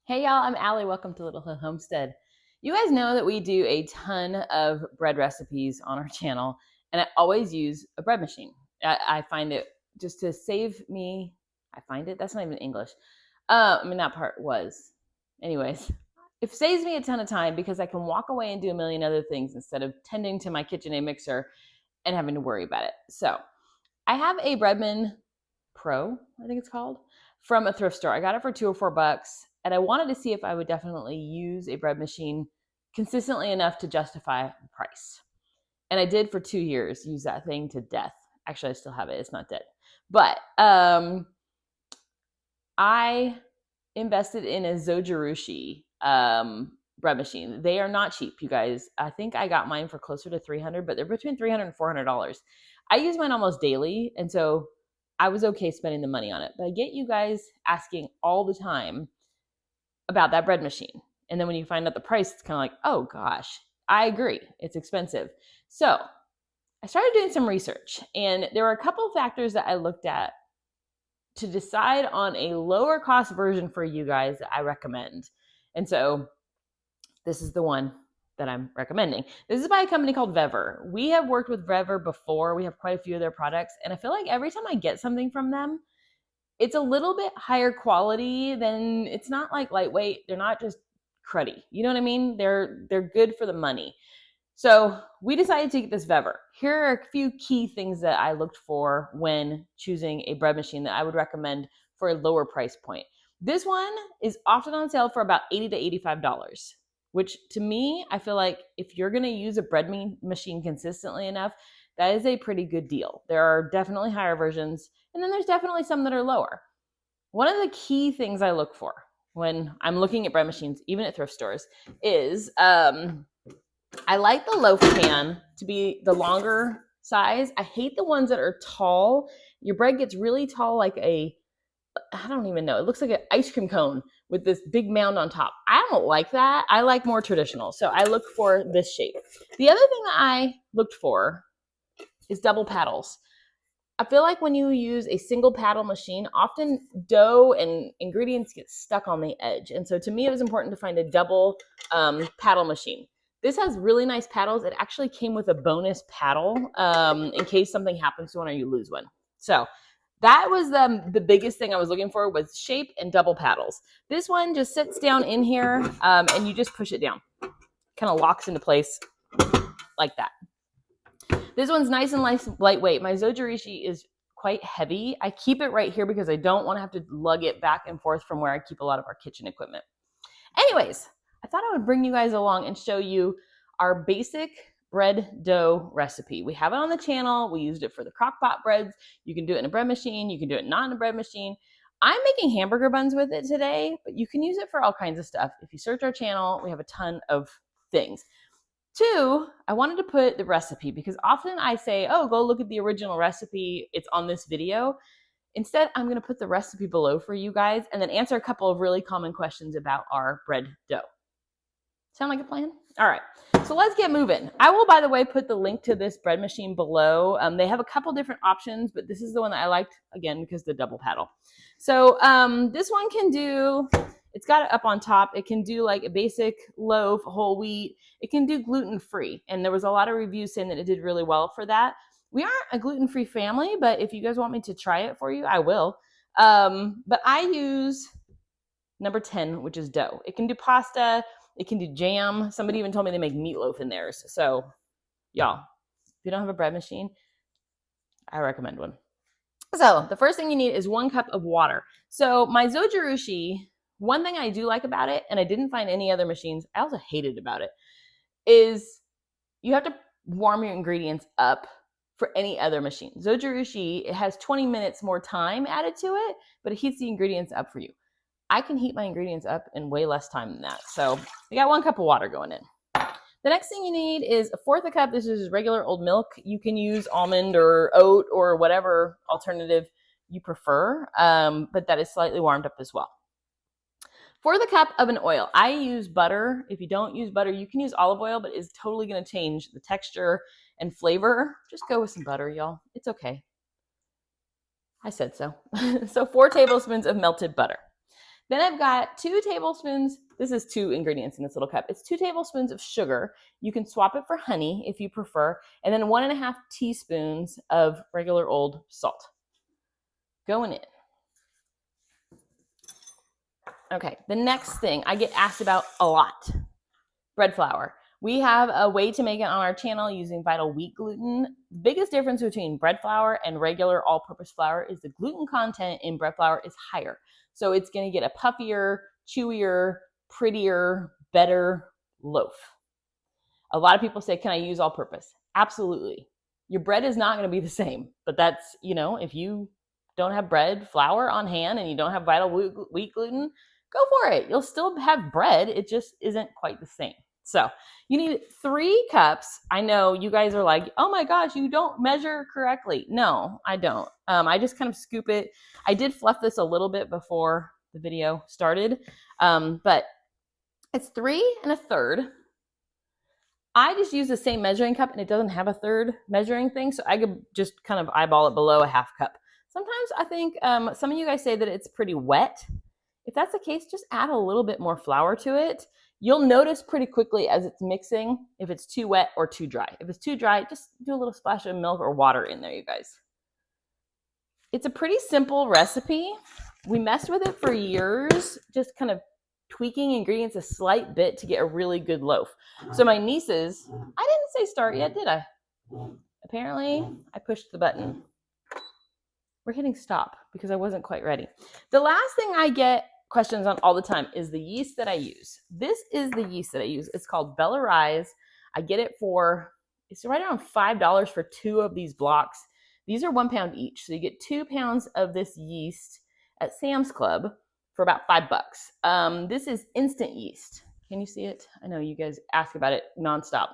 Hey y'all, I'm Ali. Welcome to Little Hill Homestead. You guys know that we do a ton of bread recipes on our channel, and I always use a bread machine. I find it just to save me. I find it, that's not even English. That part was. Anyways, it saves me a ton of time because I can walk away and do a million other things instead of tending to my KitchenAid mixer and having to worry about it. So I have a Breadman Pro, I think it's called, from a thrift store. I got it for $2 or $4, and I wanted to see if I would definitely use a bread machine consistently enough to justify the price. And I did for 2 years use that thing to death. Actually, I still have it. It's not dead. But I invested in a Zojirushi bread machine. They are not cheap, you guys. I think I got mine for closer to $300, but they're between $300 and $400. I use mine almost daily, and so I was okay spending the money on it. But I get you guys asking all the time about that bread machine. And then when you find out the price, it's kind of like, oh gosh, I agree. It's expensive. So I started doing some research, and there were a couple of factors that I looked at to decide on a lower cost version for you guys that I recommend. And so this is the one that I'm recommending. This is by a company called Vever. We have worked with Vever before. We have quite a few of their products, and I feel like every time I get something from them, it's a little bit higher quality than, it's not like lightweight. They're not just cruddy. You know what I mean? They're good for the money. So we decided to get this Vever. Here are a few key things that I looked for when choosing a bread machine that I would recommend for a lower price point. This one is often on sale for about $80 to $85, which to me, I feel like if you're going to use a bread machine consistently enough, that is a pretty good deal. There are definitely higher versions, and then there's definitely some that are lower. One of the key things I look for when I'm looking at bread machines, even at thrift stores, is I like the loaf pan to be the longer size. I hate the ones that are tall. Your bread gets really tall, like I don't even know. It looks like an ice cream cone with this big mound on top. I don't like that. I like more traditional. So I look for this shape. The other thing that I looked for is double paddles. I feel like when you use a single paddle machine, often dough and ingredients get stuck on the edge. And so to me, it was important to find a double paddle machine. This has really nice paddles. It actually came with a bonus paddle in case something happens to one or you lose one. So that was the biggest thing I was looking for, was shape and double paddles. This one just sits down in here and you just push it down. Kind of locks into place like that. This one's nice and lightweight. My Zojirushi is quite heavy. I keep it right here because I don't want to have to lug it back and forth from where I keep a lot of our kitchen equipment. Anyways, I thought I would bring you guys along and show you our basic bread dough recipe. We have it on the channel. We used it for the crock pot breads. You can do it in a bread machine. You can do it not in a bread machine. I'm making hamburger buns with it today, but you can use it for all kinds of stuff. If you search our channel, we have a ton of things. Two, I wanted to put the recipe because often I say, oh, go look at the original recipe. It's on this video. Instead, I'm going to put the recipe below for you guys and then answer a couple of really common questions about our bread dough. Sound like a plan? All right, so let's get moving. I will, by the way, put the link to this bread machine below. They have a couple different options, but this is the one that I liked, again, because the double paddle. So this one can do, it's got it up on top. It can do like a basic loaf, whole wheat. It can do gluten-free, and there was a lot of reviews saying that it did really well for that. We aren't a gluten-free family, but if you guys want me to try it for you, I will. But I use number 10, which is dough. It can do pasta. It can do jam. Somebody even told me they make meatloaf in theirs. So, y'all, if you don't have a bread machine, I recommend one. So the first thing you need is 1 cup of water. So my Zojirushi, one thing I do like about it, and I didn't find any other machines, I also hated about it, is you have to warm your ingredients up for any other machine. Zojirushi, it has 20 minutes more time added to it, but it heats the ingredients up for you. I can heat my ingredients up in way less time than that. So we got 1 cup of water going in. The next thing you need is 1/4 cup. This is regular old milk. You can use almond or oat or whatever alternative you prefer, but that is slightly warmed up as well. 1/4 cup of an oil. I use butter. If you don't use butter, you can use olive oil, but it's totally going to change the texture and flavor. Just go with some butter, y'all. It's okay. I said so. So 4 tablespoons of melted butter. Then I've got 2 tablespoons. This is 2 ingredients in this little cup. It's 2 tablespoons of sugar. You can swap it for honey if you prefer. And then 1.5 teaspoons of regular old salt. Going in. Okay, the next thing I get asked about a lot, bread flour. We have a way to make it on our channel using Vital Wheat gluten. The biggest difference between bread flour and regular all-purpose flour is the gluten content in bread flour is higher. So it's going to get a puffier, chewier, prettier, better loaf. A lot of people say, can I use all-purpose? Absolutely. Your bread is not going to be the same, but that's, if you don't have bread flour on hand and you don't have Vital Wheat gluten, go for it. You'll still have bread. It just isn't quite the same. So you need 3 cups. I know you guys are like, oh my gosh, you don't measure correctly. No, I don't. I just kind of scoop it. I did fluff this a little bit before the video started, but it's 3 1/3. I just use the same measuring cup and it doesn't have a third measuring thing. So I could just kind of eyeball it below a 1/2 cup. Sometimes I think some of you guys say that it's pretty wet. If that's the case, just add a little bit more flour to it. You'll notice pretty quickly as it's mixing if it's too wet or too dry. If it's too dry, just do a little splash of milk or water in there, you guys. It's a pretty simple recipe. We messed with it for years, just kind of tweaking ingredients a slight bit to get a really good loaf. So my nieces, I didn't say start yet, did I? Apparently, I pushed the button. We're hitting stop because I wasn't quite ready. The last thing I get questions on all the time is the yeast that I use. This is the yeast that I use. It's called Bella Rise. I get it it's right around $5 for 2 of these blocks. These are 1 pound each. So you get 2 pounds of this yeast at Sam's Club for about $5. This is instant yeast. Can you see it? I know you guys ask about it nonstop.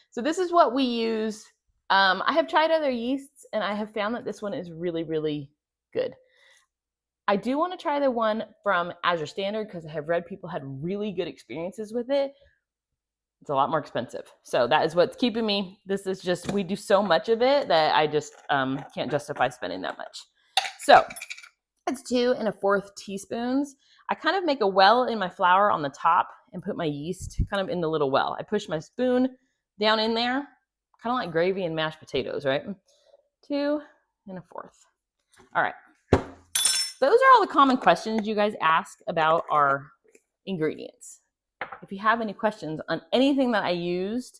So this is what we use. I have tried other yeasts and I have found that this one is really, really good. I do want to try the one from Azure Standard because I have read people had really good experiences with it. It's a lot more expensive. So that is what's keeping me. This is just, we do so much of it that I just can't justify spending that much. So it's 2 1/4 teaspoons. I kind of make a well in my flour on the top and put my yeast kind of in the little well. I push my spoon down in there, kind of like gravy and mashed potatoes, right? 2 1/4. All right. Those are all the common questions you guys ask about our ingredients. If you have any questions on anything that I used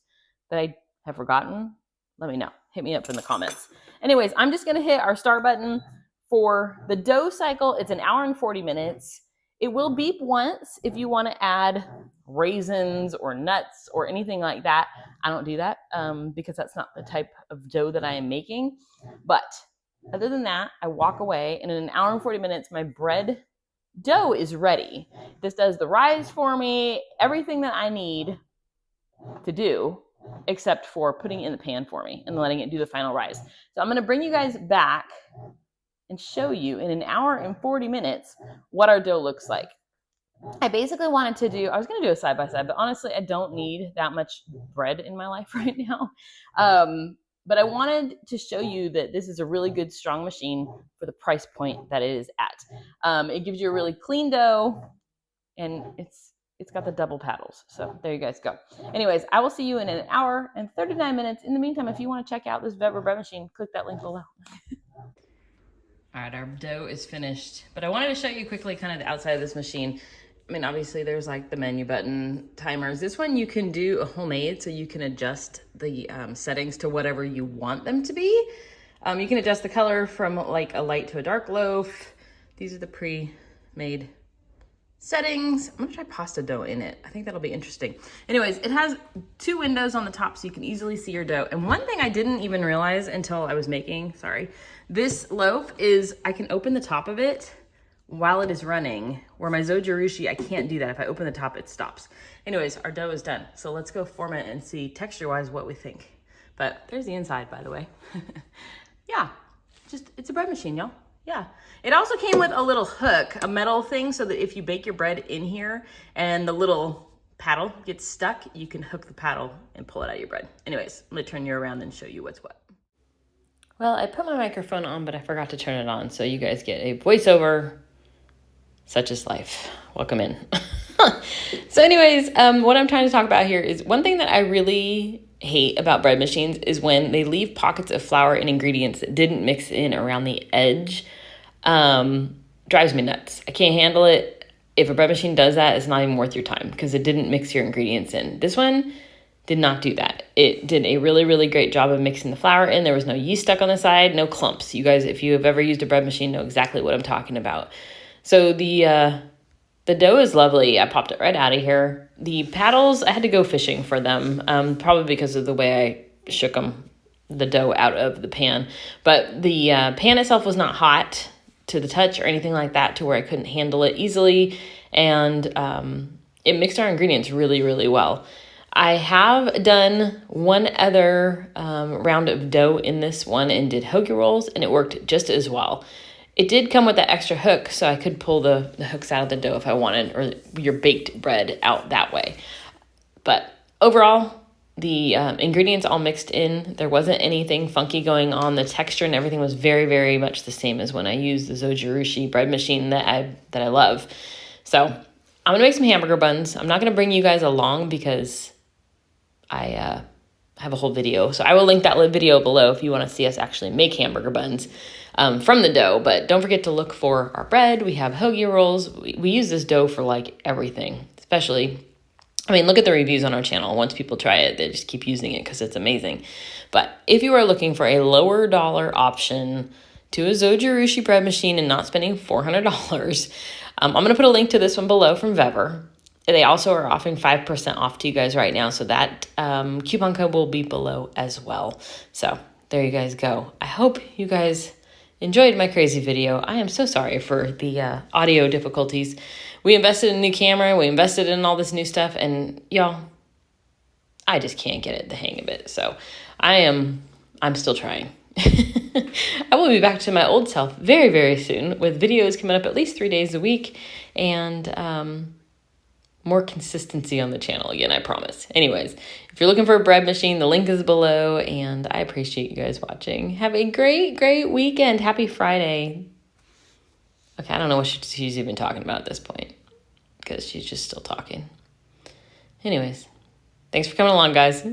that I have forgotten, let me know. Hit me up in the comments. Anyways, I'm just going to hit our start button. For the dough cycle, it's 1 hour and 40 minutes. It will beep once if you want to add raisins or nuts or anything like that. I don't do that because that's not the type of dough that I am making. But other than that, I walk away, and in 1 hour and 40 minutes, my bread dough is ready. This does the rise for me, everything that I need to do, except for putting it in the pan for me and letting it do the final rise. So I'm going to bring you guys back and show you in 1 hour and 40 minutes what our dough looks like. I basically wanted to do, I was going to do a side-by-side, but honestly, I don't need that much bread in my life right now. But I wanted to show you that this is a really good, strong machine for the price point that it is at. It gives you a really clean dough, and it's got the double paddles. So there you guys go. Anyways, I will see you in 1 hour and 39 minutes. In the meantime, if you want to check out this Weber bread machine, click that link below. All right, our dough is finished, but I wanted to show you quickly kind of the outside of this machine. I mean, obviously there's like the menu button, timers. This one you can do a homemade, so you can adjust the settings to whatever you want them to be. You can adjust the color from like a light to a dark loaf. These are the pre-made settings. I'm gonna try pasta dough in it. I think that'll be interesting. Anyways, it has 2 windows on the top so you can easily see your dough. And one thing I didn't even realize until I was making, this loaf is I can open the top of it while it is running, where my zojirushi, I can't do that. If I open the top, it stops. Anyways, our dough is done. So let's go form it and see texture-wise what we think. But there's the inside, by the way. Yeah, it's a bread machine, y'all. Yeah. It also came with a little hook, a metal thing, so that if you bake your bread in here and the little paddle gets stuck, you can hook the paddle and pull it out of your bread. Anyways, I'm gonna turn you around and show you what's what. Well, I put my microphone on, but I forgot to turn it on, so you guys get a voiceover Such is life. Welcome in. So anyways, what I'm trying to talk about here is one thing that I really hate about bread machines is when they leave pockets of flour and ingredients that didn't mix in around the edge. Drives me nuts. I can't handle it. If a bread machine does that, it's not even worth your time because it didn't mix your ingredients in. This one did not do that. It did a really, really great job of mixing the flour in. There was no yeast stuck on the side, no clumps. You guys, if you have ever used a bread machine, know exactly what I'm talking about. So the dough is lovely. I popped it right out of here. The paddles, I had to go fishing for them, probably because of the way I shook the dough out of the pan. But the pan itself was not hot to the touch or anything like that to where I couldn't handle it easily. And it mixed our ingredients really, really well. I have done one other round of dough in this one and did hoagie rolls, and it worked just as well. It did come with that extra hook, so I could pull the hooks out of the dough if I wanted, or your baked bread out that way. But overall, the ingredients all mixed in. There wasn't anything funky going on. The texture and everything was very, very much the same as when I used the Zojirushi bread machine that I love. So I'm going to make some hamburger buns. I'm not going to bring you guys along because I have a whole video. So I will link that video below if you want to see us actually make hamburger buns from the dough. But don't forget to look for our bread. We have hoagie rolls. We use this dough for like everything, especially, I mean, look at the reviews on our channel. Once people try it, they just keep using it because it's amazing. But if you are looking for a lower dollar option to a Zojirushi bread machine and not spending $400, I'm going to put a link to this one below from Vever. They also are offering 5% off to you guys right now. So that coupon code will be below as well. So there you guys go. I hope you guys enjoyed my crazy video. I am so sorry for the audio difficulties. We invested in a new camera. We invested in all this new stuff. And y'all, I just can't get the hang of it. So I'm still trying. I will be back to my old self very, very soon with videos coming up at least 3 days a week. And more consistency on the channel again, I promise. Anyways, if you're looking for a bread machine, the link is below, and I appreciate you guys watching. Have a great, great weekend. Happy Friday. Okay, I don't know what she's even talking about at this point because she's just still talking. Anyways, thanks for coming along, guys.